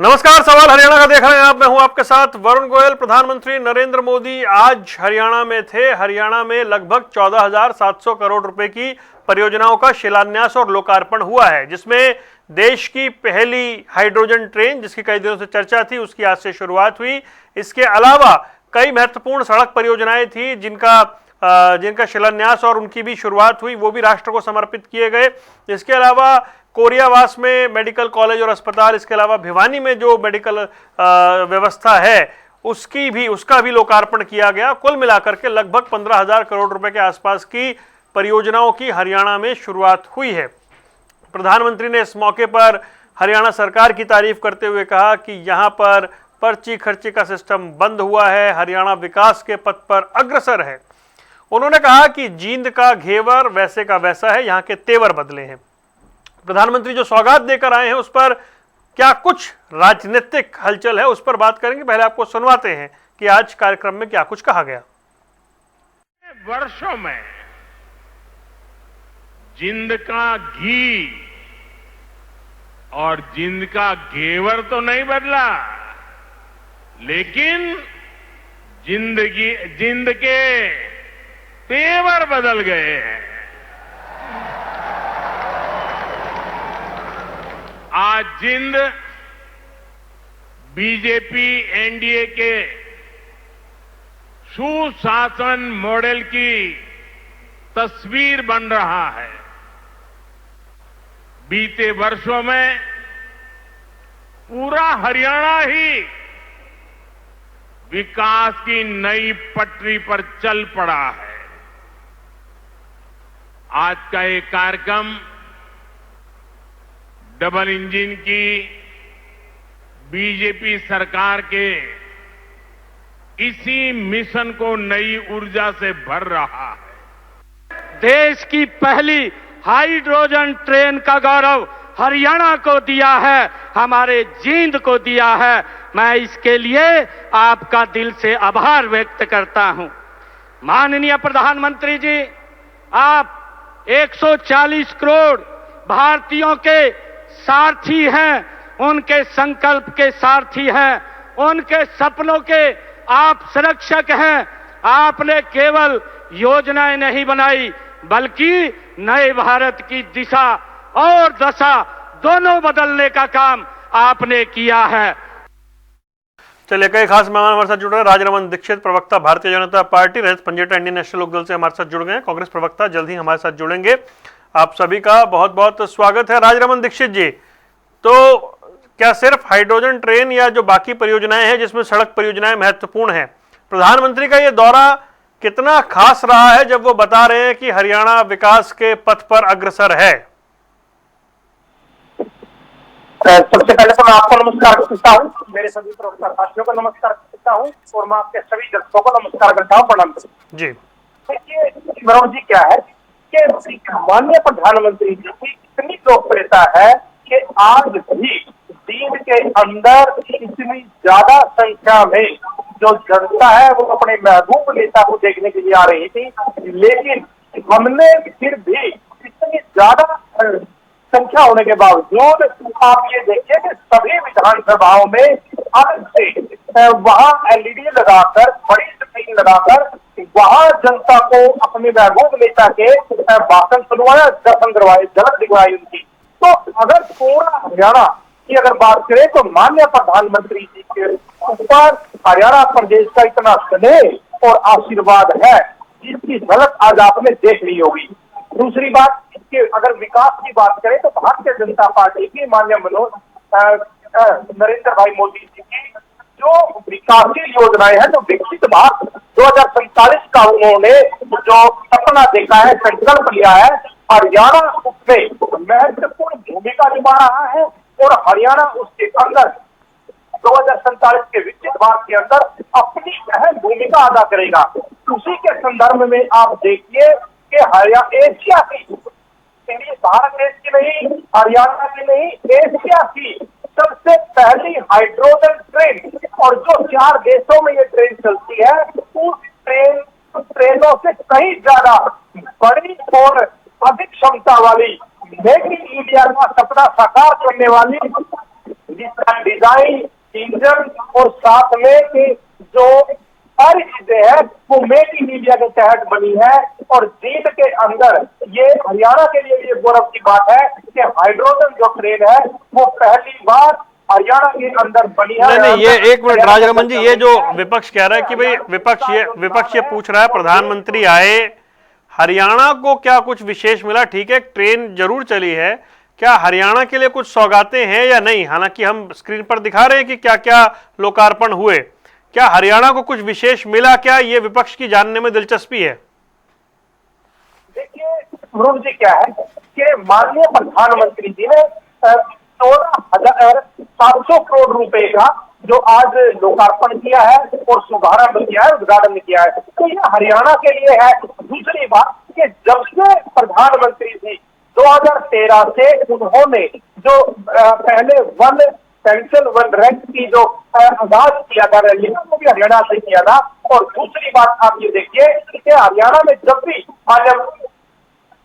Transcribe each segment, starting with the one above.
नमस्कार, सवाल हरियाणा का देख रहे हैं आप। मैं हूं आपके साथ वरुण गोयल। प्रधानमंत्री नरेंद्र मोदी आज हरियाणा में थे। हरियाणा में लगभग 14,700 करोड़ रुपए की परियोजनाओं का शिलान्यास और लोकार्पण हुआ है, जिसमें देश की पहली हाइड्रोजन ट्रेन, जिसकी कई दिनों से चर्चा थी, उसकी आज से शुरुआत हुई। इसके अलावा कई महत्वपूर्ण सड़क परियोजनाएं थी जिनका शिलान्यास और उनकी भी शुरुआत हुई, वो भी राष्ट्र को समर्पित किए गए। इसके अलावा कोरियावास में मेडिकल कॉलेज और अस्पताल, इसके अलावा भिवानी में जो मेडिकल व्यवस्था है उसका भी लोकार्पण किया गया। कुल मिलाकर के लगभग 15,000 करोड़ रुपए के आसपास की परियोजनाओं की हरियाणा में शुरुआत हुई है। प्रधानमंत्री ने इस मौके पर हरियाणा सरकार की तारीफ करते हुए कहा कि यहां पर पर्ची खर्ची का सिस्टम बंद हुआ है, हरियाणा विकास के पथ पर अग्रसर है। उन्होंने कहा कि जींद का घेवर वैसे का वैसा है, यहां के तेवर बदले हैं। प्रधानमंत्री जो सौगात देकर आए हैं उस पर क्या कुछ राजनीतिक हलचल है, उस पर बात करेंगे। पहले आपको सुनवाते हैं कि आज कार्यक्रम में क्या कुछ कहा गया। वर्षों में जिंद का घी और जिंद का घेवर तो नहीं बदला, लेकिन जिंद के तेवर बदल गए हैं। आज जिंद बीजेपी एनडीए के सुशासन मॉडल की तस्वीर बन रहा है। बीते वर्षों में पूरा हरियाणा ही विकास की नई पटरी पर चल पड़ा है। आज का ये कार्यक्रम डबल इंजन की बीजेपी सरकार के इसी मिशन को नई ऊर्जा से भर रहा है। देश की पहली हाइड्रोजन ट्रेन का गौरव हरियाणा को दिया है, हमारे जींद को दिया है। मैं इसके लिए आपका दिल से आभार व्यक्त करता हूं। माननीय प्रधानमंत्री जी, आप 140 करोड़ भारतीयों के सारथी हैं, उनके संकल्प के सारथी हैं, उनके सपनों के आप संरक्षक हैं। आपने केवल योजनाएं नहीं बनाई, बल्कि नए भारत की दिशा और दशा दोनों बदलने का काम आपने किया है। चलिए, कई खास मेहमान हमारे साथ जुड़ रहे हैं। राजरमन दीक्षित, प्रवक्ता भारतीय जनता पार्टी, रजत पंजेटा इंडियन नेशनल लोकदल से हमारे साथ जुड़ गए हैं। कांग्रेस प्रवक्ता जल्द ही हमारे साथ जुड़ेंगे। आप सभी का बहुत बहुत स्वागत है। राजरमन दीक्षित जी, तो क्या सिर्फ हाइड्रोजन ट्रेन या जो बाकी परियोजनाएं हैं जिसमें सड़क परियोजनाएं महत्वपूर्ण हैं, प्रधानमंत्री का ये दौरा कितना खास रहा है जब वो बता रहे हैं कि हरियाणा विकास के पथ पर अग्रसर है? सबसे पहले तो मैं आपको नमस्कार करता हूँ, मेरे सभी प्रवक्ता साथियों को नमस्कार करता हूँ और मैं आपके सभी दर्शकों को नमस्कार करता हूँ। प्रणाम जी। देखिए वरुण जी, क्या है कि माननीय प्रधानमंत्री जी की इतनी लोकप्रियता है कि आज भी दीन के अंदर इतनी ज्यादा संख्या में जो जनता है वो अपने महबूब नेता को देखने के लिए आ रही थी, लेकिन हमने फिर भी इतनी ज्यादा संख्या होने के बावजूद आप ये देखिए कि सभी विधानसभाओं में अलग से वहां एलईडी लगाकर, बड़ी स्क्रीन लगाकर वहां जनता को अपने महबूब नेता के भाषण सुनवाया, दर्शन करवाए, झलक दिखवाई उनकी। तो अगर पूरा हरियाणा की अगर बात करें तो माननीय प्रधानमंत्री जी के ऊपर हरियाणा प्रदेश का इतना स्नेह और आशीर्वाद है, जिसकी झलक आज आपने देख ली होगी। दूसरी बात कि अगर विकास की बात करें तो भारतीय जनता पार्टी की माननीय नरेंद्र भाई मोदी जी की जो विकासशील योजनाएं हैं, जो विकसित भारत 2047 का उन्होंने जो सपना देखा है, संकल्प लिया है, हरियाणा उसमें महत्वपूर्ण भूमिका निभा रहा है और हरियाणा उसके अंदर 2047 के विकसित भारत के अंदर अपनी अहम भूमिका अदा करेगा। उसी के संदर्भ में आप देखिए कि हरियाणा एशिया की, भारत देश की नहीं, हरियाणा की नहीं, एशिया की सबसे पहली हाइड्रोजन ट्रेन, और जो 4 देशों में ये ट्रेन चलती है, उस ट्रेनों से कहीं ज्यादा बड़ी और अधिक क्षमता वाली मेक इन इंडिया का सपना साकार करने वाली जिसका डिजाइन सिंचाई, डीजल और साथ में कि जो सारी चीजें हैं वो मेक इन इंडिया के तहत बनी है। और जींद के अंदर ये हरियाणा के लिए ये गौरव की बात है कि हाइड्रोजन जो ट्रेन है वो पहली बार हरियाणा के अंदर बनी है। नहीं नहीं, ये एक मिनट राजरमन जी, ये जो विपक्ष कह रहा है कि भाई विपक्ष ये पूछ रहा है प्रधानमंत्री आए, हरियाणा को क्या कुछ विशेष मिला? ठीक है, ट्रेन जरूर चली है, क्या हरियाणा के लिए कुछ सौगातें हैं या नहीं? हालांकि हम स्क्रीन पर दिखा रहे हैं कि क्या क्या लोकार्पण हुए, क्या हरियाणा को कुछ विशेष मिला क्या? ये विपक्ष की जानने में दिलचस्पी है। देखिए वरुण जी, क्या है कि माननीय प्रधानमंत्री जी ने 14,700 करोड़ रुपए का जो आज लोकार्पण किया है और शुभारंभ किया है, उद्घाटन किया है, तो ये हरियाणा के लिए है। दूसरी बात कि जब से प्रधानमंत्री जी 2013 से उन्होंने जो पहले वन पेंशन वन रैंक की जो आगाज किया था रैली वो भी हरियाणा से किया था। और दूसरी बात आप ये देखिए कि हरियाणा में जब भी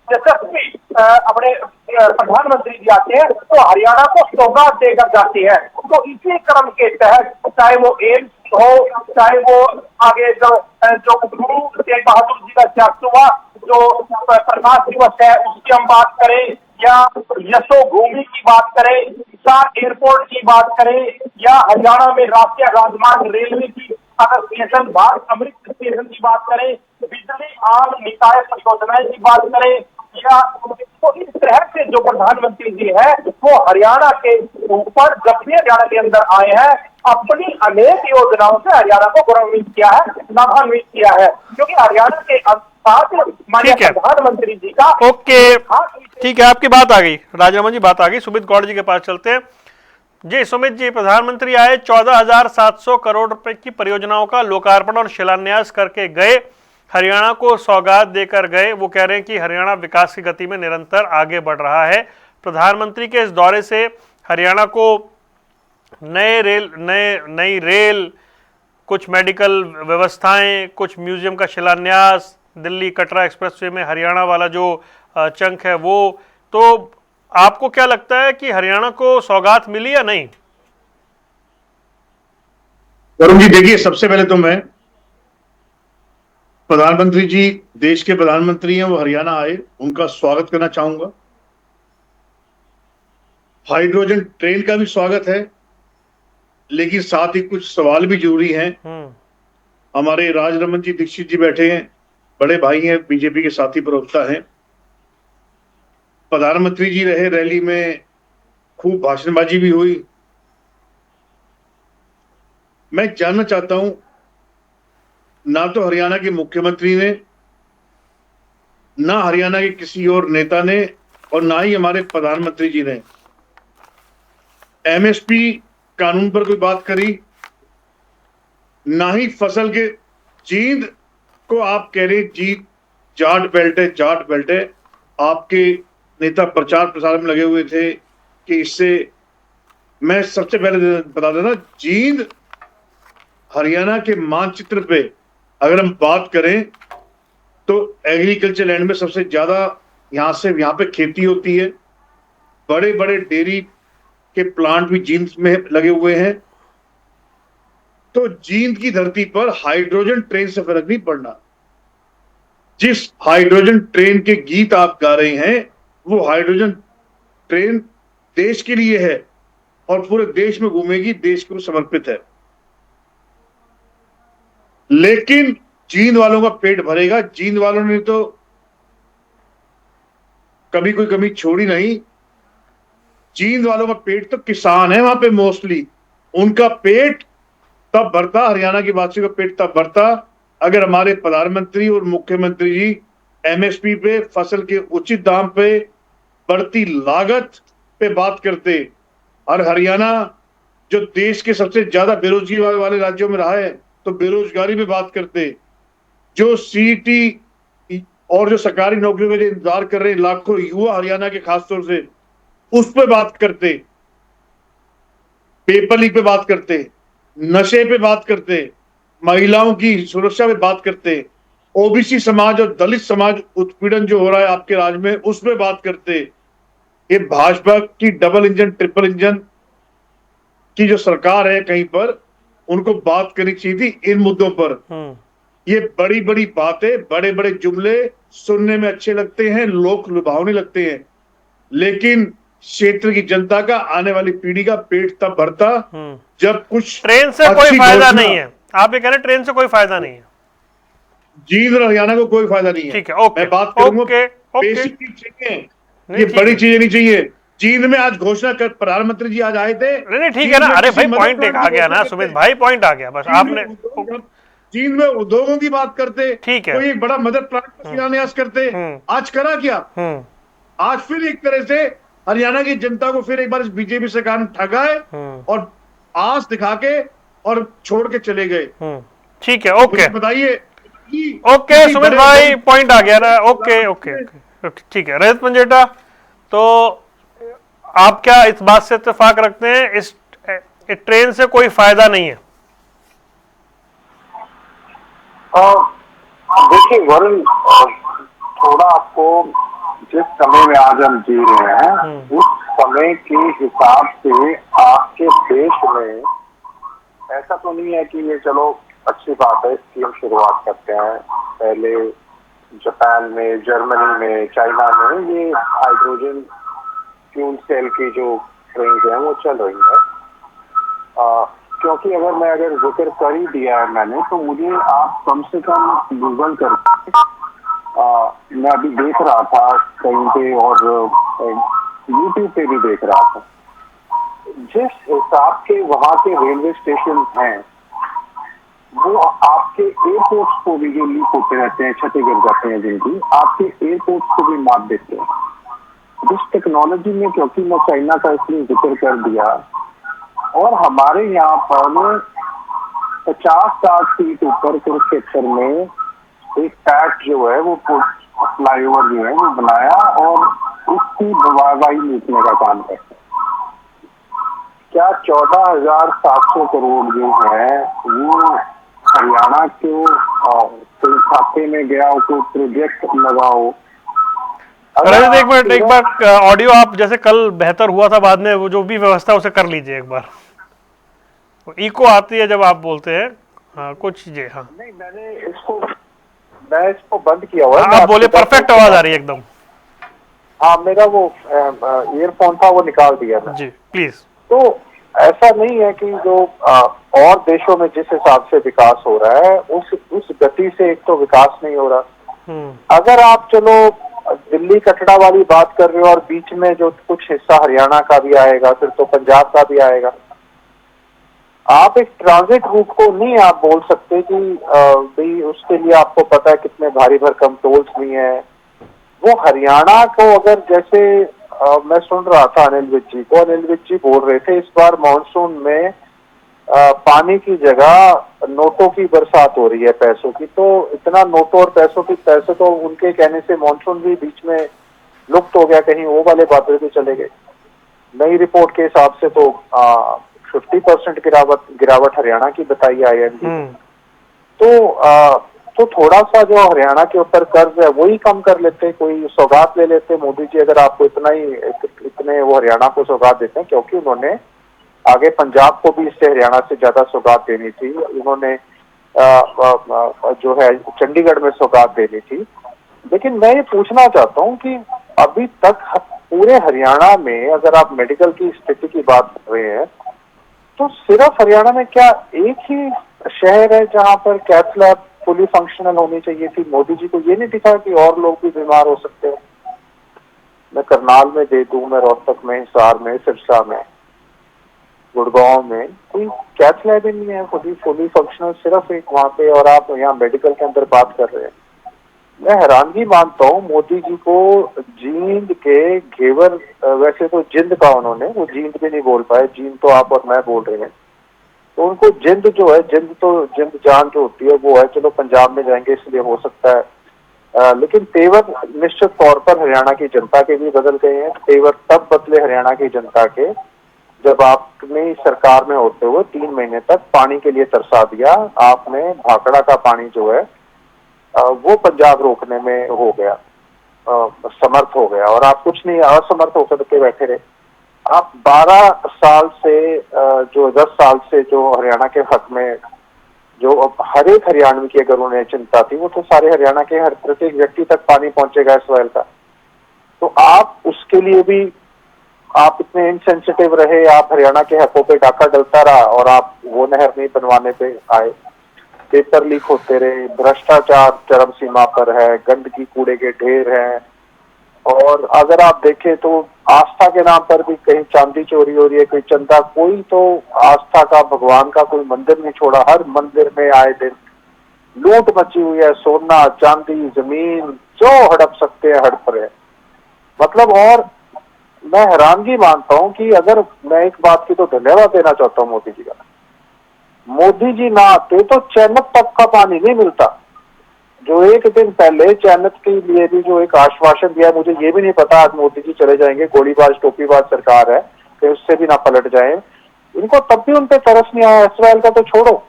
यशस्वी अपने प्रधानमंत्री जी आते हैं तो हरियाणा को सौगात देकर जाती है। तो इसी क्रम के तहत चाहे वो एम्स हो, चाहे वो आगे जो गुरु तेग बहादुर जी का जयंती जो प्रकाश दिवस है उसकी हम बात करें, या यशो भूमि की बात करें, हिसार एयरपोर्ट की बात करें, या हरियाणा में राष्ट्रीय राजमार्ग रेलवे की अगर स्टेशन भारत अमृत स्टेशन की बात करें, बिजली आम निकाय परियोजनाएं की बात करें, या तो इस तरह से जो प्रधानमंत्री जी है वो हरियाणा के ऊपर जब भी हरियाणा के अंदर आए हैं अपनी अनेक योजनाओं से हरियाणा को गौरवान्वित किया है, लाभान्वित किया है। क्योंकि हरियाणा के साथ माननीय प्रधानमंत्री जी का ओके, ठीक है, आपकी बात आ गई राजरमन जी, बात आ गई। सुमित गौड़ जी के पास चलते हैं। जी सुमित जी, प्रधानमंत्री आए, 14,700 करोड़ रुपए की परियोजनाओं का लोकार्पण और शिलान्यास करके गए, हरियाणा को सौगात देकर गए। वो कह रहे हैं कि हरियाणा विकास की गति में निरंतर आगे बढ़ रहा है। प्रधानमंत्री के इस दौरे से हरियाणा को नई रेल, कुछ मेडिकल व्यवस्थाएं, कुछ म्यूजियम का शिलान्यास, दिल्ली कटरा एक्सप्रेसवे में हरियाणा वाला जो चंक है वो, तो आपको क्या लगता है कि हरियाणा को सौगात मिली या नहीं? वरुण जी देखिए, सबसे पहले तो मैं प्रधानमंत्री जी देश के प्रधानमंत्री हैं, वो हरियाणा आए, उनका स्वागत करना चाहूंगा। हाइड्रोजन ट्रेन का भी स्वागत है, लेकिन साथ ही कुछ सवाल भी जरूरी हैं। हमारे राजरमन जी दीक्षित जी बैठे हैं, बड़े भाई हैं, बीजेपी के साथी प्रवक्ता हैं। प्रधानमंत्री जी रहे, रैली में खूब भाषणबाजी भी हुई। मैं जानना चाहता हूं, ना तो हरियाणा के मुख्यमंत्री ने, ना हरियाणा के किसी और नेता ने, और ना ही हमारे प्रधानमंत्री जी ने एमएसपी कानून पर कोई बात करी, ना ही फसल के जींद को आप कह रहे जी जाट बेल्ट है, जाट बेल्ट है। आपके नेता प्रचार प्रसार में लगे हुए थे कि इससे, मैं सबसे पहले बता देना, जींद हरियाणा के मानचित्र पे अगर हम बात करें तो एग्रीकल्चर लैंड में सबसे ज्यादा यहाँ पे खेती होती है। बड़े बड़े डेयरी के प्लांट भी जींद में लगे हुए हैं। तो जींद की धरती पर हाइड्रोजन ट्रेन से फर्क नहीं पड़ना। जिस हाइड्रोजन ट्रेन के गीत आप गा रहे हैं वो हाइड्रोजन ट्रेन देश के लिए है और पूरे देश में घूमेगी, देश को समर्पित है। लेकिन जींद वालों का पेट भरेगा। जींद वालों ने तो कभी कोई कमी छोड़ी नहीं। जींद वालों का पेट तो किसान है वहां पे मोस्टली, उनका पेट तब भरता, हरियाणा की वासियों का पेट तब भरता अगर हमारे प्रधानमंत्री और मुख्यमंत्री जी एमएसपी पे, फसल के उचित दाम पे, बढ़ती लागत पे बात करते। और हरियाणा जो देश के सबसे ज्यादा बेरोजगारी वाले राज्यों में रहा है तो बेरोजगारी पे बात करते। जो सीईटी और जो सरकारी नौकरियों के लिए इंतजार कर रहे हैं लाखों युवा हरियाणा के, खासतौर से उस पे बात करते, पेपर लीक पे बात करते, नशे पे बात करते, महिलाओं की सुरक्षा पे बात करते, ओबीसी समाज और दलित समाज उत्पीड़न जो हो रहा है आपके राज्य में उस पे बात करते। ये भाजपा की डबल इंजन, ट्रिपल इंजन की जो सरकार है कहीं पर, उनको बात करनी चाहिए थी इन मुद्दों पर। ये बड़ी बड़ी बातें, बड़े बड़े जुमले सुनने में अच्छे लगते हैं, लोक लुभावने लगते हैं, लेकिन क्षेत्र की जनता का, आने वाली पीढ़ी का पेट तब भरता जब कुछ ट्रेन से कोई फायदा नहीं है, आप ये कह रहे हैं ट्रेन से कोई फायदा नहीं है। जींद और हरियाणा को कोई फायदा नहीं है। ठीक है, ओके, मैं बात करूंगा बेसिक चीज चाहिए, ये बड़ी चीजें नहीं चाहिए। जींद में आज घोषणा कर, प्रधानमंत्री जी आज आए थे। नहीं ठीक है ना, अरे भाई पॉइंट एक आ गया ना सुमित भाई, पॉइंट आ गया बस। आपने जींद में उद्योगों की बात करते, ठीक है, कोई एक बड़ा मदर प्लांट का शिलान्यास करते, आज करा क्या? आज फिर एक तरह से हरियाणा की जनता को फिर एक बार इस बीजेपी सरकार ने ठगा है और आस दिखा के और छोड़ के चले गए। ठीक है, ओके, बताइए। ओके सुमित भाई, पॉइंट आ गया ना। ओके ओके ठीक है। रजत मंजेठा, तो आप क्या इस बात से इत्तेफाक रखते हैं, इस ट्रेन से कोई फायदा नहीं है? देखिए वरुण, थोड़ा आपको जिस समय में आज हम जी रहे हैं उस समय के हिसाब से आपके देश में ऐसा तो नहीं है कि ये चलो अच्छी बात है, इसकी हम शुरुआत करते हैं। पहले जापान में, जर्मनी में, चाइना में ये हाइड्रोजन फ्यूल सेल की जो ट्रेन है वो चल रही है। क्योंकि अगर जिक्र कर ही दिया है मैंने, तो मुझे आप कम से कम गूगल करके, मैं अभी देख रहा था कहीं पे और यूट्यूब पे भी देख रहा था, जिस हिसाब के वहाँ के रेलवे स्टेशन हैं वो आपके एयरपोर्ट्स को भी, जो लीक होते रहते हैं, छतें गिर जाते हैं जिनकी, आपके एयरपोर्ट्स को भी मात देते हैं। जिस टेक्नोलॉजी में, क्योंकि मैं चाइना का इसलिए जिक्र कर दिया, और हमारे यहाँ पर 50-60 फीट ऊपर कुरुक्षेत्र में एक पैच जो है वो फ्लाईओवर जो है वो बनाया और उसकी वाई लूटने का काम करता है। क्या 14,700 करोड़ जो है वो हरियाणा के खाते में गया, कोई प्रोजेक्ट लगाओ। रजत एक मिनट, एक बार ऑडियो आप, जैसे कल बेहतर हुआ था, बाद में वो जो भी व्यवस्था उसे कर लीजिए एक बार, इको आती है जब आप बोलते हैं। हाँ कुछ चीजें, हाँ नहीं, मैं इसको बंद किया हुआ है। आप बोले, परफेक्ट आवाज आ रही है एकदम। हाँ, मेरा वो ईयरफोन था वो निकाल दिया था जी, प्लीज। तो ऐसा नहीं है कि जो और देशों में जिस हिसाब से विकास हो रहा है उस गति से एक तो विकास नहीं हो रहा। अगर आप चलो दिल्ली कटरा वाली बात कर रहे हो और बीच में जो कुछ हिस्सा हरियाणा का भी आएगा, फिर तो पंजाब का भी आएगा, आप एक ट्रांजिट रूट को नहीं आप बोल सकते कि भाई उसके लिए आपको पता है कितने भारी भरकम टोल्स भी हैं। वो हरियाणा को अगर, जैसे मैं सुन रहा था अनिल विज जी बोल रहे थे इस बार मानसून में पानी की जगह नोटों की बरसात हो रही है, पैसों की। तो इतना नोटों और पैसे तो उनके कहने से मानसून भी बीच में लुप्त हो गया, कहीं वो वाले बादल भी चले गए। नई रिपोर्ट के हिसाब से तो 50% गिरावट हरियाणा की बताई IMD। तो थोड़ा सा जो हरियाणा के ऊपर कर्ज है वही कम कर लेते, कोई सौगात ले लेते मोदी जी, अगर आपको इतने वो हरियाणा को सौगात देते हैं, क्योंकि उन्होंने आगे पंजाब को भी इससे हरियाणा से ज्यादा सौगात देनी थी। उन्होंने जो है चंडीगढ़ में सौगात देनी थी। लेकिन मैं ये पूछना चाहता हूँ कि अभी तक पूरे हरियाणा में, अगर आप मेडिकल की स्थिति की बात कर रहे हैं, तो सिर्फ हरियाणा में क्या एक ही शहर है जहां पर कैथ लैब फुली फंक्शनल होनी चाहिए थी? मोदी जी को ये नहीं दिखा कि और लोग भी बीमार हो सकते हैं? मैं करनाल में दे दूं, मैं रोहतक में, हिसार में, सिरसा में, गुड़गांव में कोई कैथ लैब ही नहीं है फुली फंक्शनल, सिर्फ एक वहां पे, और आप यहाँ मेडिकल के अंदर बात कर रहे हैं। मैं हैरानगी मानता हूँ मोदी जी को। जींद के घेवर, वैसे तो जिंद का उन्होंने, वो जींद भी नहीं बोल पाए, जींद तो आप और मैं बोल रहे हैं, तो उनको जिंद जो है, जिंद जान जो होती है वो है, चलो पंजाब में जाएंगे इसलिए हो सकता है। लेकिन तेवर निश्चित तौर पर हरियाणा की जनता के भी बदल गए हैं। तेवर तब बदले हरियाणा की जनता के जब आपने सरकार में होते हुए 3 महीने तक पानी के लिए तरसा दिया। आपने भाखड़ा का पानी जो है वो पंजाब रोकने में हो गया, समर्थ हो गया, और आप कुछ नहीं, असमर्थ होकर के बैठे रहे। आप 12 साल से जो 10 साल से जो हरियाणा के हक में जो अब हर एक हरियाणवी की अगर उन्हें चिंता थी, वो तो सारे हरियाणा के हर प्रत्येक व्यक्ति तक पानी पहुंचेगा इस वेल का। तो आप उसके लिए भी आप इतने इनसेंसिटिव रहे, आप हरियाणा के हकों पे डाका डलता रहा और आप वो नहर नहीं बनवाने पे आए। पेपर लीक होते रहे, भ्रष्टाचार चरम सीमा पर है, गंदगी कूड़े के ढेर हैं, और अगर आप देखें तो आस्था के नाम पर भी कहीं चांदी चोरी हो रही है, कोई चंदा, कोई तो आस्था का भगवान का कोई मंदिर नहीं छोड़ा। हर मंदिर में आए दिन लूट मची हुई है, सोना चांदी जमीन जो हड़प सकते हैं हड़प रहे। मतलब, और मैं हैरानगी मानता हूं कि अगर मैं एक बात की तो धन्यवाद देना चाहता हूं मोदी जी का। मोदी जी ना आते तो चैनक तक का पानी नहीं मिलता। जो एक दिन पहले चैनक के लिए भी जो एक आश्वासन दिया, मुझे ये भी नहीं पता आज मोदी जी चले जाएंगे, गोलीबाज टोपीबाज सरकार है कि उससे भी ना पलट जाए, इनको तब भी उन पे तरस नहीं आया। इसराइल का तो छोड़ो।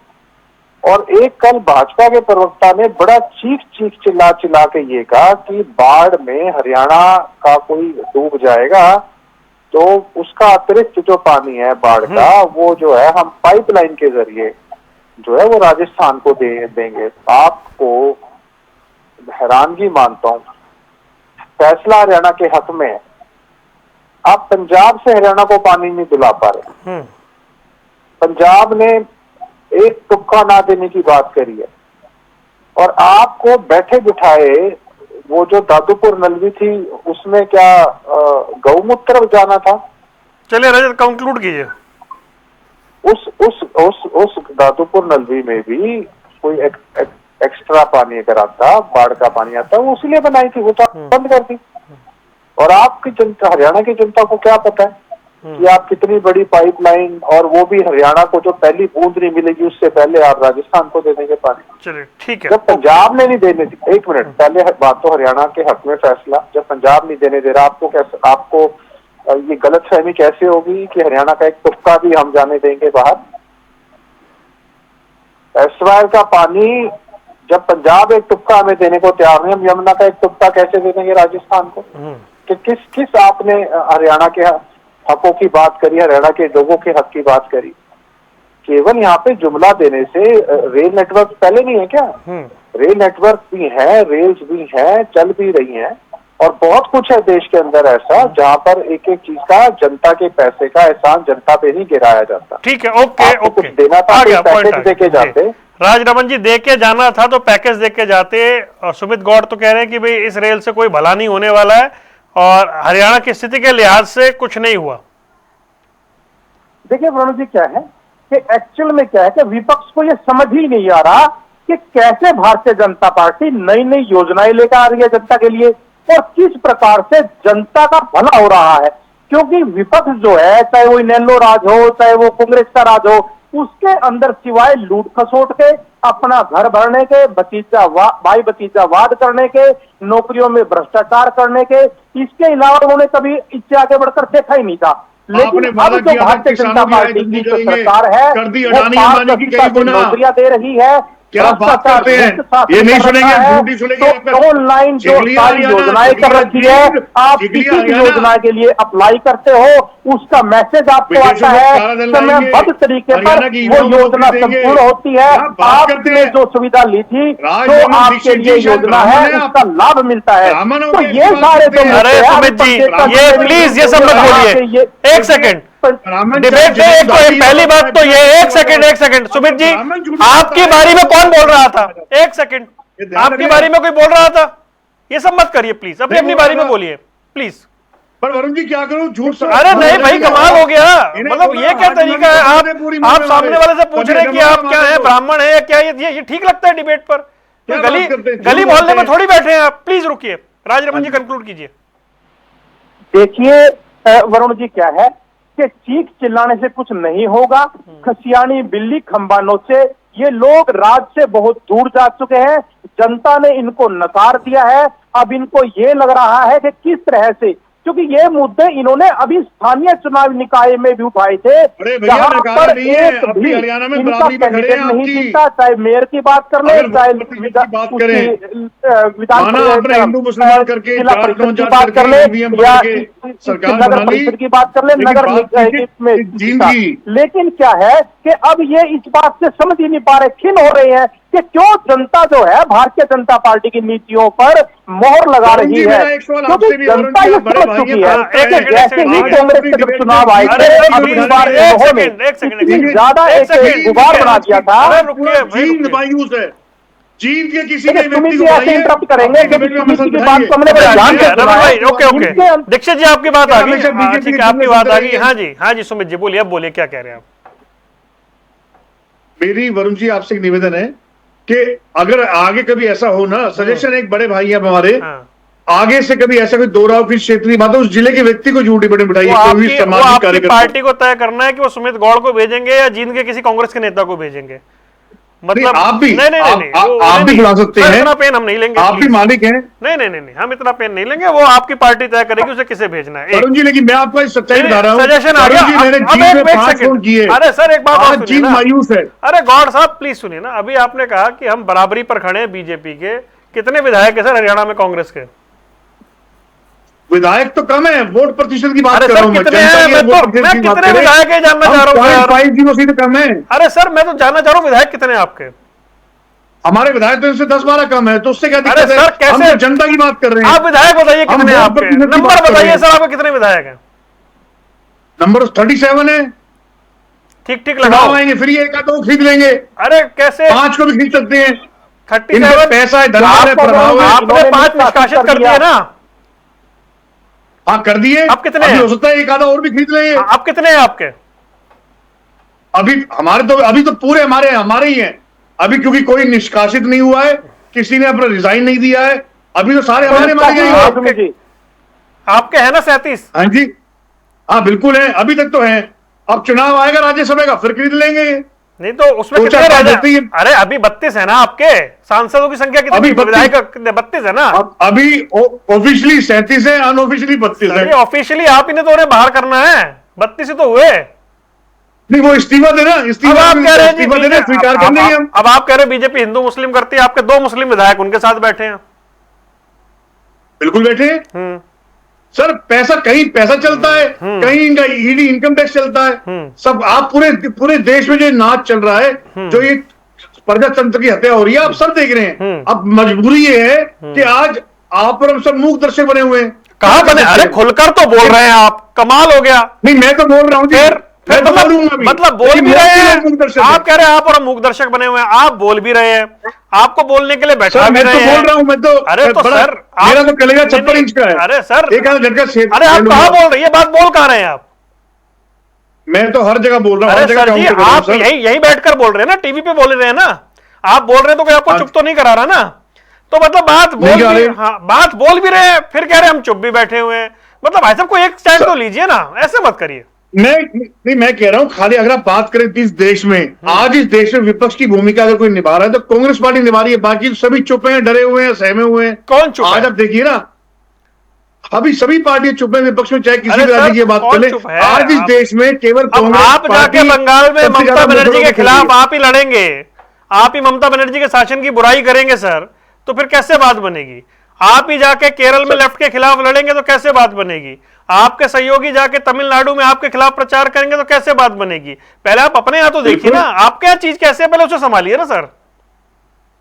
और एक कल भाजपा के प्रवक्ता ने बड़ा चीख चिल्ला के ये कहा कि बाढ़ में हरियाणा का कोई डूब जाएगा तो उसका अतिरिक्त जो पानी है बाढ़ का, वो जो है हम पाइपलाइन के जरिए जो है वो राजस्थान को देंगे। आपको हैरानगी मानता हूं, फैसला हरियाणा के हक में है। आप पंजाब से हरियाणा को पानी नहीं दिला पा रहे। पंजाब ने एक तुक्का ना देने की बात करी है, और आपको बैठे बिठाए वो जो दादूपुर नलवी थी उसमें क्या गौमूत्र जाना था। चलिए रजत, कंक्लूड कीजिए। उस दादूपुर नलवी में भी कोई एक्स्ट्रा पानी अगर आता, बाढ़ का पानी आता, वो उसलिए बनाई थी, वो तो बंद कर दी। और आपकी जनता, हरियाणा की जनता को क्या पता है कि आप कितनी बड़ी पाइपलाइन, और वो भी हरियाणा को जो पहली बूंद नहीं मिलेगी उससे पहले आप राजस्थान को दे देंगे पानी। चलिए ठीक है। जब पंजाब ने नहीं देने दी, एक मिनट पहले बात तो हरियाणा के हक में फैसला, जब पंजाब नहीं देने दे रहा, आपको कैसे, आपको ये गलतफहमी कैसे होगी कि हरियाणा का एक तुक्का भी हम जाने देंगे बाहर। एसवाईएल का पानी जब पंजाब एक तुक्का हमें देने को तैयार नहीं, हम यमुना का एक तुक्का कैसे दे देंगे राजस्थान को। कि किस आपने हरियाणा के हकों की बात करी, हरियाणा के लोगों के हक की बात करी। केवल यहाँ पे जुमला देने से रेल नेटवर्क पहले नहीं है क्या? रेल नेटवर्क भी है, रेल्स भी है, चल भी रही हैं, और बहुत कुछ है देश के अंदर ऐसा जहाँ पर एक एक चीज का, जनता के पैसे का एहसान जनता पे नहीं गिराया जाता। ठीक है, ओके ओके, कुछ देना था तो पैकेज देके जाते। राजरमन जी, दे के जाना था तो पैकेज दे के जाते। सुमित गौड़ तो कह रहे हैं कि भाई इस रेल से कोई भला नहीं होने वाला है और हरियाणा की स्थिति के लिहाज से कुछ नहीं हुआ। देखिए वरुण जी, क्या है कि एक्चुअल में क्या है कि विपक्ष को ये समझ ही नहीं आ रहा कि कैसे भारतीय जनता पार्टी नई नई योजनाएं लेकर आ रही है जनता के लिए, और किस प्रकार से जनता का भला हो रहा है। क्योंकि विपक्ष जो है, चाहे वो इनेलो राज हो, चाहे वो कांग्रेस का राज हो, उसके अंदर सिवाय लूट खसोट के, अपना घर भरने के, भाई भतीजावाद करने के, नौकरियों में भ्रष्टाचार करने के, इसके अलावा उन्होंने कभी इससे आगे बढ़कर देखा ही नहीं था। लेकिन अब जो भारतीय जनता पार्टी की जो सरकार है वो नौकरियां दे रही है, क्या बात करते हैं, ये नहीं सुनेंगे, झूठी सुनेंगे। तो ऑनलाइन जो सारी योजनाएं कर रखी है, आप किसी भी योजना के लिए अप्लाई करते हो, उसका मैसेज आपको आता है, समयबद्ध तरीके पर वो योजना संपूर्ण होती है। आपने जो सुविधा ली थी, जो आपके लिए योजना है, उसका लाभ मिलता है। तो ये सारे जो, अरे सुमित जी, ये प्लीज ये सब मत बोलिए, एक सेकेंड डिबेट में। पहली बात तो ये, एक सेकंड सुमित जी, आपकी बारी में कौन बोल रहा था? एक सेकंड, आपकी बारी में कोई बोल रहा था? ये सब मत करिए प्लीज, अपनी अपनी बारी में बोलिए प्लीज। पर वरुण जी क्या करूं, झूठ। अरे नहीं भाई, कमाल हो गया। मतलब ये क्या तरीका है? आप सामने वाले से पूछ रहे हैं कि आप क्या है, ब्राह्मण है क्या? ये ठीक लगता है डिबेट पर? गली मोहल्ले में थोड़ी बैठे हैं आप। प्लीज रुकिए, राजरमन जी कंक्लूड कीजिए। देखिए वरुण जी, क्या है कि चीख चिल्लाने से कुछ नहीं होगा। खसियानी बिल्ली खंबा नोचे, ये लोग राज से बहुत दूर जा चुके हैं। जनता ने इनको नकार दिया है। अब इनको ये लग रहा है कि किस तरह से क्योंकि ये मुद्दे इन्होंने अभी स्थानीय चुनाव निकाय में भी उठाए थे। अरे भैया, जहां नकारा पर नहीं है, एक अब भी भी हरियाणा में इनका बराबरी में खड़े हैं कैंडिडेट नहीं आपकी। जीता, चाहे मेयर की बात कर ले, अगर चाहे की बात करें, विधान माना आपने हिंदू मुसलमान करके जिला जाट परिषद की जाट बात कर ले, करके ईवीएम या करके सरकार नगर बना ली, परिषद की बात कर ले, लेकिन नगर बात निकाय में जीत जीता। की। लेकिन क्या है कि अब ये इस बात से समझ ही नहीं पा रहे, खिन्न हो रहे हैं कि क्यों जनता जो है भारतीय जनता पार्टी की नीतियों पर मोहर लगा रही है, क्योंकि जनता ये समझ चुकी है कि जैसे ही कांग्रेस के जब चुनाव आए थे, अब इस बार इन्होंने इतनी ज्यादा एक गुबार बना दिया था। जीत मायूस है, जीत के किसी देखिए, के सुमित व्यक्ति जी को ऐसे बताइए, इंटरप्ट करेंगे अपने कि कमेंट में सुमित हमें जी की समझाइए। बात को हमने बड़े ध्यान से सुना रमन भाई, है। ओके ओके, इनके दीक्षित जी आपकी बात आ गई। हमेशा हाँ, बीजेपी ठीक है, की आपकी जुमले बात आ सुनते गई। रहेंगे। हाँ जी सुमित जी बोलिए, अब बोलिए क्या कह रहे हैं आप। मेरी वरुण जी आपसे एक निवेदन है कि अगर आगे कभी ऐसा हो ना, सजेशन एक बड़े भाई हैं हमारे, हाँ। आगे से कभी ऐसा कोई दोहराव की क्षेत्रीय बात है, उस जिले के व्यक्ति को झूठी बड़ी बिठाइए, वो कोई भी आपकी सामाजिक कार्यकर्ता। पार्टी को तय करना है कि वो सुमित गौड़ को भेजेंगे या जींद के किसी कांग्रेस के नेता को भेजेंगे। मतलब आप भी नहीं, आप भी बुला सकते हैं, इतना पेन हम नहीं लेंगे, आप भी please। मालिक हैं नहीं, हम इतना पेन नहीं लेंगे। वो आपकी पार्टी तय करेगी उसे किसे भेजना है। वरुण जी, लेकिन मैं आपको सच्चाई बता रहा हूँ, सजेशन आ वरुण जी, गया। मैंने अब जीत में एक 5 सेकंड। फोन किए। अरे सर एक बात और आज सुनिए जीत ना। मायूस है। अरे गौड़ साहब प्लीज सुनिए ना, अभी आपने कहा कि हम बराबरी पर खड़े हैं बीजेपी के। कितने विधायक है सर हरियाणा में कांग्रेस के? विधायक तो कम है, वोट प्रतिशत की बात अरे कर रहा सर हूं मैं, कितने जनता हैं? की मैं वोट प्रतिशत की बात कितने करें, विधायक है जानना चाह रहा हूँ सर। 5 से कम है। अरे सर मैं तो जानना चाह रहा हूँ विधायक कितने हैं आपके? हमारे विधायक तो इनसे 10-12 कम है, तो उससे क्या अरे दिक्कत है? सर कैसे? हम तो जनता की बात कर रहे हैं। आप विधायक बताइए हम कितने हैं वोट आपके, प्रतिशत की नंबर बात कर रहे बताइए हैं। सर, आपके कितने विधायक हैं? नंबर 37 है। ठीक चुनाव लगाओ। आएंगे फिर ये 1-2 खरीद लेंगे, अरे कैसे 5 को भी खरीद सकते हैं। 37? इनका पैसा है, धनवान है, प्रभाव है। आपने 5 निष्कासित कर दिए ना। हाँ कर दिए। अब कितने अभी हैं? हो सकता है 1-2 और भी खरीद लेंगे। आप कितने हैं आपके? अभी तो पूरे हमारे ही हैं। अभी क्योंकि कोई निष्कासित नहीं हुआ है, किसी ने अपना रिजाइन नहीं दिया है, अभी तो सारे हमारे ही हैं। आपके है ना 37? हाँ जी, हाँ बिल्कुल है, अभी तक तो है। अब चुनाव आएगा राज्यसभा का, फिर खरीद लेंगे। नहीं तो उसमें दो कितने चार रह बात जाए? होती है। अरे अभी 32 है ना आपके। सांसदों की संख्या कितनी? अभी 32 विधायक 32 है ना। अभी ऑफिशियली 37 है, अनऑफिशियली 32 है। ऑफिशियली आप इन्हें तो उन्हें बाहर करना है। 32 ही तो हुए। नहीं वो इस्तीफा देना, अब आप कह रहे हैं इस्तीफा देना, स्वीकार कर लेंगे हम। अब आप कह रहे हैं बीजेपी हिंदू मुस्लिम करती है, आपके 2 मुस्लिम विधायक उनके साथ बैठे हैं। बिल्कुल बैठे हैं। सर पैसा कहीं पैसा चलता है, कहीं इनका ईडी इनकम टैक्स चलता है। सब आप पूरे देश में जो नाच चल रहा है, जो ये प्रजातंत्र की हत्या हो रही है, आप सब देख रहे हैं। अब मजबूरी ये है कि आज आप और हम सब मूक दर्शक बने हुए हैं। कहां बने? अरे खुलकर तो बोल रहे हैं आप, कमाल हो गया। नहीं मैं तो बोल रहा हूँ, फिर मतलब बोल भी रहे हैं। आप कह रहे हैं आप और हम मूक दर्शक बने हुए हैं, आप बोल भी रहे हैं, आपको बोलने के लिए बैठा भी रहे हैं। बोल रहा हूँ मैं तो। अरे तो सर मेरा तो कलेजा 56 इंच का है। अरे सर एक आधा झटका से। अरे आप कहां बोल रहे हैं? ये बात बोल कहां रहे हैं आप? मैं तो हर जगह बोल रहा हूँ। अरे सर जी आप यही बैठकर बोल रहे हैं ना, टीवी पे बोल रहे हैं ना। आप बोल रहे हैं तो कोई आपको चुप तो नहीं करा रहा ना। तो मतलब बात बोल भी रहे हैं, फिर कह रहे हैं हम चुप भी बैठे हुए हैं। मतलब भाई साहब कोई एक स्टैंड तो लीजिए ना, ऐसे मत करिए। मैं कह रहा हूं खाली अगर आप बात करें इस देश में, आज इस देश में विपक्ष की भूमिका अगर कोई निभा रहा है तो कांग्रेस पार्टी निभा रही है, बाकी सभी चुप हैं, डरे हुए हैं, सहमे हुए हैं। कौन चुप आज है? आप देखिए ना, अभी सभी पार्टियां चुप है विपक्ष में, चाहे किसी भी राज्य की बात कर ले। आज इस देश में केवल कांग्रेस आप जाके बंगाल में ममता बनर्जी के खिलाफ आप ही लड़ेंगे, आप ही ममता बनर्जी के शासन की बुराई करेंगे सर, तो फिर कैसे बात बनेगी? आप ही जाके केरल में लेफ्ट के खिलाफ लड़ेंगे तो कैसे बात बनेगी? आपके सहयोगी जाके तमिलनाडु में आपके खिलाफ प्रचार करेंगे तो कैसे बात बनेगी? पहले आप अपने यहाँ तो देखिए ना, आपके यहाँ चीज कैसे है पहले उसे संभालिए ना सर।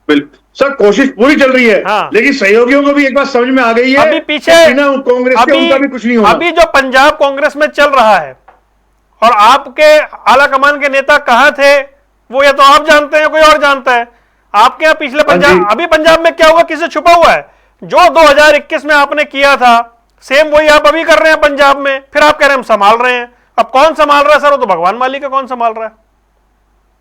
बिल्कुल सर, कोशिश पूरी चल रही है। हाँ। लेकिन सहयोगियों को भी एक बात समझ में आ गई है, अभी पीछे कांग्रेस के उनका भी कुछ नहीं होगा। अभी जो पंजाब कांग्रेस में चल रहा है और आपके आला कमान के नेता कहां थे वो या तो आप जानते हैं कोई और जानता है। आपके यहाँ पिछले पंजाब, अभी पंजाब में क्या हुआ, किससे छुपा हुआ है? जो 2021 में आपने किया था सेम वही आप अभी कर रहे हैं पंजाब में, फिर आप कह रहे हैं हम संभाल रहे हैं। अब कौन संभाल रहा है सर? वो तो भगवान मालिक है, कौन संभाल रहा है?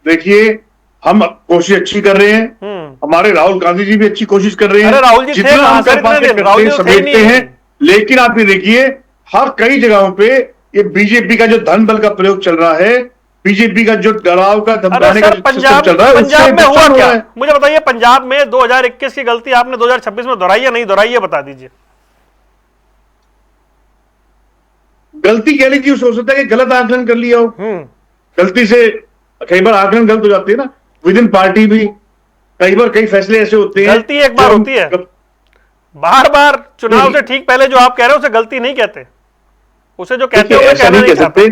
देखिए हम कोशिश अच्छी कर रहे हैं, हमारे राहुल गांधी जी भी अच्छी कोशिश कर रहे हैं। अरे राहुल जी थे जितना कहां हम सर कर पाते इतने दिन? राहुल जी तो थे ही समेटते हैं। नहीं। लेकिन आप ये देखिए हर कई जगहों पे ये बीजेपी का जो धन बल का प्रयोग चल रहा है, बीजेपी का जो डराव का धमकाने का पंजाब चल रहा है, पंजाब में हुआ क्या? है। मुझे बताइए पंजाब में 2021 की गलती आपने 2026 में दोहराई या नहीं दोहराई है, बता दीजिए। गलती कह लीजिए, हो सकता है कि गलत आकलन कर लिया हो, गलती से कई बार आकलन गलत हो जाती है ना, विद इन पार्टी भी कई बार कई फैसले ऐसे होते हैं। गलती एक बार होती है, बार बार चुनाव से ठीक पहले जो आप कह रहे हो उसे गलती नहीं कहते, उसे जो कहते हो ऐसा नहीं कह सकते।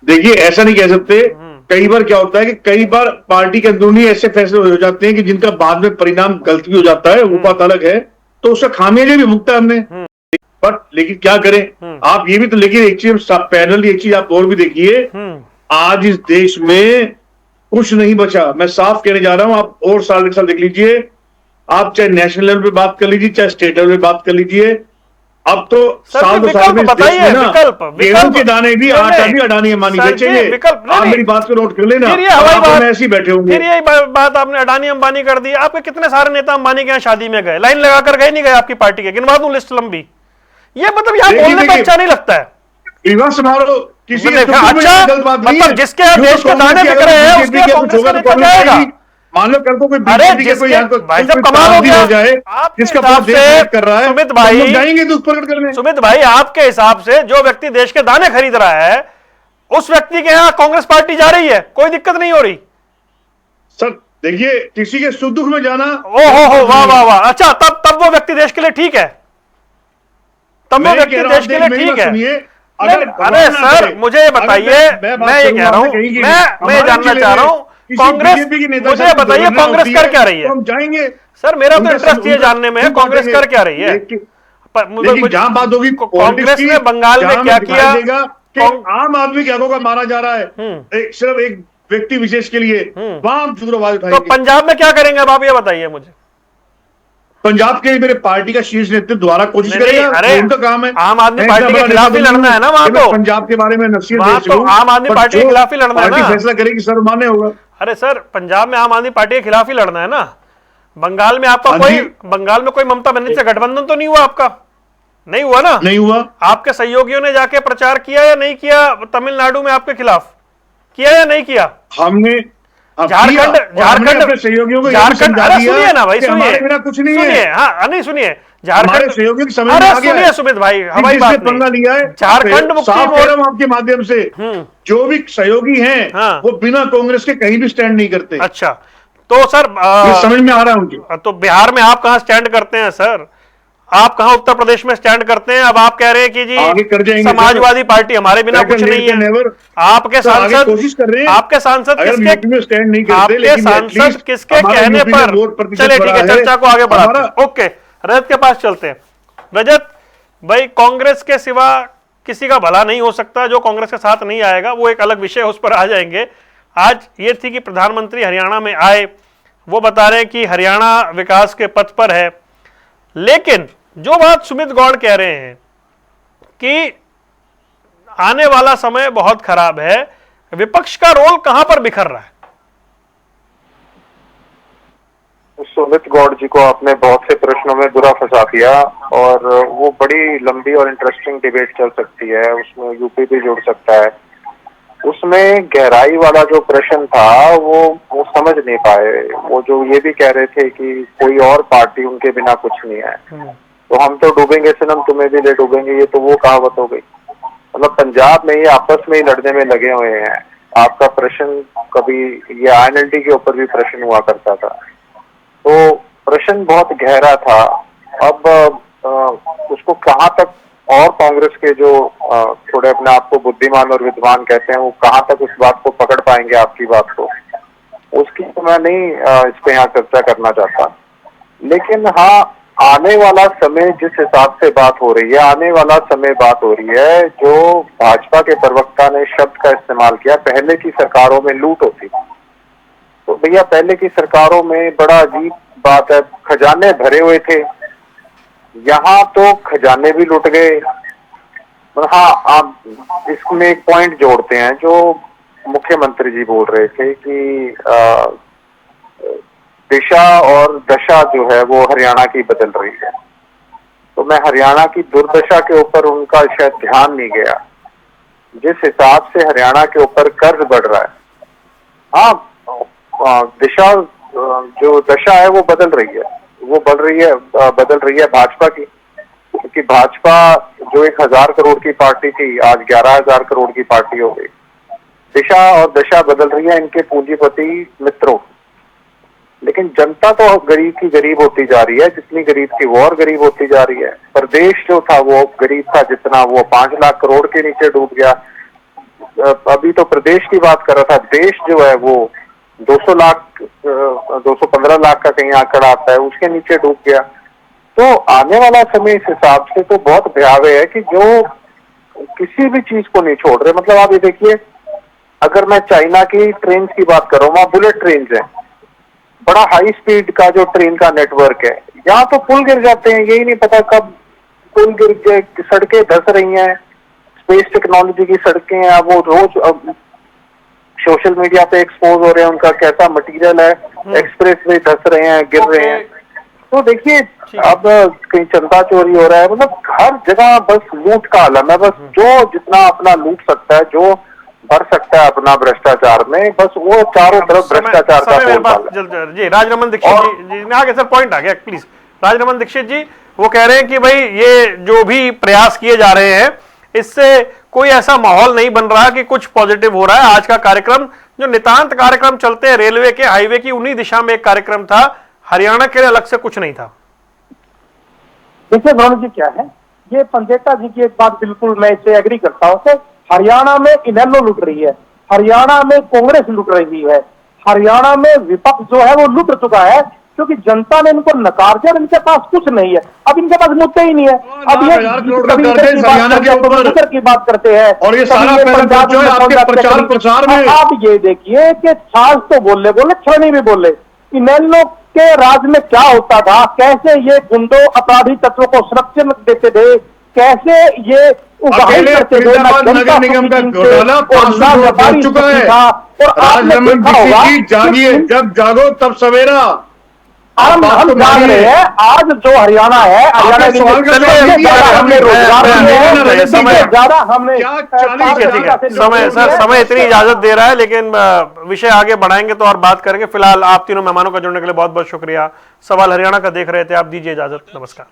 देखिए ऐसा नहीं कह सकते, कई बार क्या होता है कि कई बार पार्टी के अंदरूनी ऐसे फैसले हो जाते हैं कि जिनका बाद में परिणाम गलत भी हो जाता है, वो बात अलग है, तो उसका खामियाजा भी भुगता है हमने। बट लेकिन क्या करें आप, ये भी तो, लेकिन एक चीज पैरेलल एक चीज आप और भी देखिए, आज इस देश में कुछ नहीं बचा, मैं साफ कहने जा रहा हूं, आप और साल एक साल देख लीजिए, आप चाहे नेशनल लेवल पे बात कर लीजिए चाहे स्टेट लेवल पे बात कर लीजिए, अब तो साल दो साल में बताइए गेहूं के दाने भी, आटा भी अडानी अंबानी बेचेंगे। आप मेरी बात को नोट कर लेना, हम ऐसे ही बैठे होंगे। फिर यही बात आपने अडानी अंबानी कर दी। आपके कितने सारे नेता अंबानी के यहाँ शादी में गए, लाइन लगाकर गए नहीं गए आपकी पार्टी के, गिनवा दूं लिस्ट लंबी। ये मतलब यहाँ बोलने में अच्छा नहीं लगता है। विवाह समारोह किसी अच्छा मतलब जिसके देश के दाने बिक रहे हैं उसके कांग्रेस का नेता जाएगा, मान लो कल को कोई भाई साहब कमाल हो गया जिसका कर रहा है, सुमित भाई जाएंगे तो उस पर करने। सुमित भाई आपके हिसाब से जो व्यक्ति देश के दाने खरीद रहा है उस व्यक्ति के यहाँ कांग्रेस पार्टी जा रही है, कोई दिक्कत नहीं हो रही। सर देखिए किसी के सुख दुख में जाना, ओहो वाह वाह वाह, अच्छा तब वो व्यक्ति देश के लिए ठीक है, तब वो व्यक्ति देश के लिए ठीक है। अरे सर मुझे बताइए, मैं ये कह रहा हूं, मैं जानना चाह रहा हूं कांग्रेस, मुझे बताइए कांग्रेस कर क्या रही है। हम जाएंगे सर, मेरा तो इंटरेस्ट ये जानने में है कांग्रेस कर क्या रही है। जहां बात होगी कांग्रेस ने बंगाल में क्या किया, आम आदमी क्या होगा, मारा जा रहा है सिर्फ एक व्यक्ति विशेष के लिए, वहां जरूर आवाज उठाएंगे। तो पंजाब में क्या करेंगे अब आप ये बताइए मुझे। पंजाब के मेरे पार्टी का शीर्ष नेतृत्व द्वारा कोशिश करेगा, अरे उनका काम है। आम आदमी पार्टी के खिलाफ ही लड़ना है ना वहां, तो पंजाब के बारे में नसीहत तो आम आदमी पार्टी के खिलाफ ही लड़ना है ना, फैसला करेगी सर्वमान्य होगा। अरे सर पंजाब में आम आदमी पार्टी के खिलाफ ही लड़ना है ना, बंगाल में आपका बंगाल में कोई ममता बनर्जी से गठबंधन तो नहीं हुआ आपका, नहीं हुआ ना, नहीं हुआ। आपके सहयोगियों ने जाके प्रचार किया या नहीं किया तमिलनाडु में आपके खिलाफ, किया या नहीं किया? हमने झारखंड सहयोगियों को सुनिए ना भाई, सुनिए कुछ नहीं है, हाँ नहीं सुनिए, झारखंड सहयोगी सुनिए सुमित भाई, हमारी बात पंगा लिया है झारखंड मुक्ति मोर्चा आपके माध्यम से, जो भी सहयोगी हैं वो बिना कांग्रेस के कहीं भी स्टैंड नहीं करते। अच्छा तो सर समझ में आ रहा है उनकी। तो बिहार में आप कहां स्टैंड करते हैं सर, आप कहां उत्तर प्रदेश में स्टैंड करते हैं? अब आप कह रहे हैं कि जी समाजवादी पार्टी हमारे बिना कुछ नहीं है। आपके सांसद कोशिश कर रहे हैं, आपके सांसद किसके स्टैंड नहीं करते, आपके सांसद किसके कहने पर, चले ठीक है चर्चा को आगे बढ़ाते हैं। ओके रजत के पास चलते हैं। रजत भाई, कांग्रेस के सिवा किसी का भला नहीं हो सकता, जो कांग्रेस के साथ नहीं आएगा वो एक अलग विषय, उस पर आ जाएंगे। आज ये थी कि प्रधानमंत्री हरियाणा में आए, वो बता रहे हैं कि हरियाणा विकास के पथ पर है, लेकिन जो बात सुमित गौड़ कह रहे हैं कि आने वाला समय बहुत खराब है, विपक्ष का रोल कहां पर बिखर रहा है? सुमित गौड़ जी को आपने बहुत से प्रश्नों में बुरा फंसा दिया, और वो बड़ी लंबी और इंटरेस्टिंग डिबेट चल सकती है, उसमें यूपी भी जुड़ सकता है। उसमें गहराई वाला जो प्रश्न था वो समझ नहीं पाए। वो जो ये भी कह रहे थे कि कोई और पार्टी उनके बिना कुछ नहीं है, तो हम तो डूबेंगे सनम तुम्हें भी ले डूबेंगे, ये तो वो कहावत हो गई। मतलब पंजाब में ये आपस में ही लड़ने में लगे हुए हैं। आपका प्रश्न कभी ये INLD के ऊपर भी प्रश्न हुआ करता था, तो प्रश्न बहुत गहरा था। अब उसको कहाँ तक, और कांग्रेस के जो थोड़े अपने आप को बुद्धिमान और विद्वान कहते हैं, वो कहाँ तक उस बात को पकड़ पाएंगे, आपकी बात को, उसकी तो मैं नहीं इस पे यहाँ चर्चा करना चाहता। लेकिन हाँ, आने वाला समय जिस हिसाब से बात हो रही है, आने वाला समय बात हो रही है, जो भाजपा के प्रवक्ता ने शब्द का इस्तेमाल किया, पहले की सरकारों में लूट होती थी। तो भैया पहले की सरकारों में बड़ा अजीब बात है, खजाने भरे हुए थे, यहाँ तो खजाने भी लुट गए। हाँ, आप इसमें एक पॉइंट जोड़ते हैं जो मुख्यमंत्री जी बोल रहे थे कि दिशा और दशा जो है वो हरियाणा की बदल रही है। तो मैं हरियाणा की दुर्दशा के ऊपर उनका शायद ध्यान नहीं गया। जिस हिसाब से हरियाणा के ऊपर कर्ज बढ़ रहा है, हाँ दिशा जो दशा है वो बदल रही है, बदल रही है भाजपा की। कि भाजपा जो 1000 करोड़ की पार्टी थी, आज 11,000 करोड़ की पार्टी हो गई। दिशा और दशा बदल रही है इनके पूंजीपति मित्रों, लेकिन जनता तो गरीब की गरीब होती जा रही है। जितनी गरीब थी वो और गरीब होती जा रही है। प्रदेश जो था वो गरीब था जितना, वो 5 लाख करोड़ के नीचे डूब गया। अभी तो प्रदेश की बात कर रहा था, देश जो है वो 200 लाख 215 लाख का कहीं आंकड़ा आता है, उसके नीचे डूब गया। तो आने वाला समय इस हिसाब से तो बहुत भयावह है कि जो किसी भी चीज को नहीं छोड़ रहे। मतलब आप ये देखिए, अगर मैं चाइना की ट्रेन की बात कर रहा हूँ, वहां बुलेट ट्रेन है, बड़ा हाई स्पीड का जो ट्रेन का नेटवर्क है। यहाँ तो पुल गिर जाते हैं, यही नहीं पता कब पुल गिर के सड़कें धस रही हैं। स्पेस टेक्नोलॉजी की सड़कें हैं, वो रोज सोशल मीडिया पे एक्सपोज हो रहे हैं, उनका कैसा मटेरियल है, एक्सप्रेस वे धस रहे हैं, गिर रहे हैं। तो देखिए अब कहीं चंदा चोरी हो रहा है, मतलब हर जगह बस लूट का आलम है। बस जो जितना अपना लूट सकता है, जो भर सकता है अपना भ्रष्टाचार में, बस वो चारों तरफ भ्रष्टाचार का बोलबाला। जी राजरमन दीक्षित जी आगे सर, पॉइंट आ गया प्लीज। राजरमन दीक्षित जी वो कह रहे हैं कि भाई ये जो भी प्रयास किए जा रहे हैं, इससे कोई ऐसा माहौल नहीं बन रहा कि कुछ पॉजिटिव हो रहा है। आज का कार्यक्रम जो नितांत कार्यक्रम चलते हैं रेलवे के, हाईवे की, उन्हीं दिशा में एक कार्यक्रम था, हरियाणा के लिए अलग से कुछ नहीं था। देखिए वरुण जी क्या है, ये पंडेटा जी की एक बात बिल्कुल मैं इससे एग्री करता हूँ। हरियाणा में इनेलो लूट रही है, हरियाणा में कांग्रेस लूट रही है, हरियाणा में विपक्ष जो है वो लूट चुका है, क्योंकि जनता ने इनको नकार दिया। इनके पास कुछ नहीं है, अब इनके पास मुद्दे ही नहीं है। अब ये हरियाणा के ऊपर की बात करते हैं और ये सारा प्रचार प्रसार में आप ये देखिए कि सास तो बोले छड़ी भी बोले। इनेलो के राज में क्या होता था, कैसे ये गुंडों अपराधी तत्वों को संरक्षण देते थे, कैसे ये नगर निगम का घोटाला 500 करोड़ हो चुका है। राजरमन जी जागिए, जब जागो तब सवेरा। हम जाग रहे हैं। आज जो हरियाणा है, हरियाणा हमने रोजगार ज्यादा हमने समय इतनी इजाजत दे रहा है, लेकिन विषय आगे बढ़ाएंगे तो और बात करेंगे। फिलहाल आप तीनों मेहमानों का जुड़ने के लिए बहुत बहुत शुक्रिया। सवाल हरियाणा का देख रहे थे आप, दीजिए इजाजत, नमस्कार।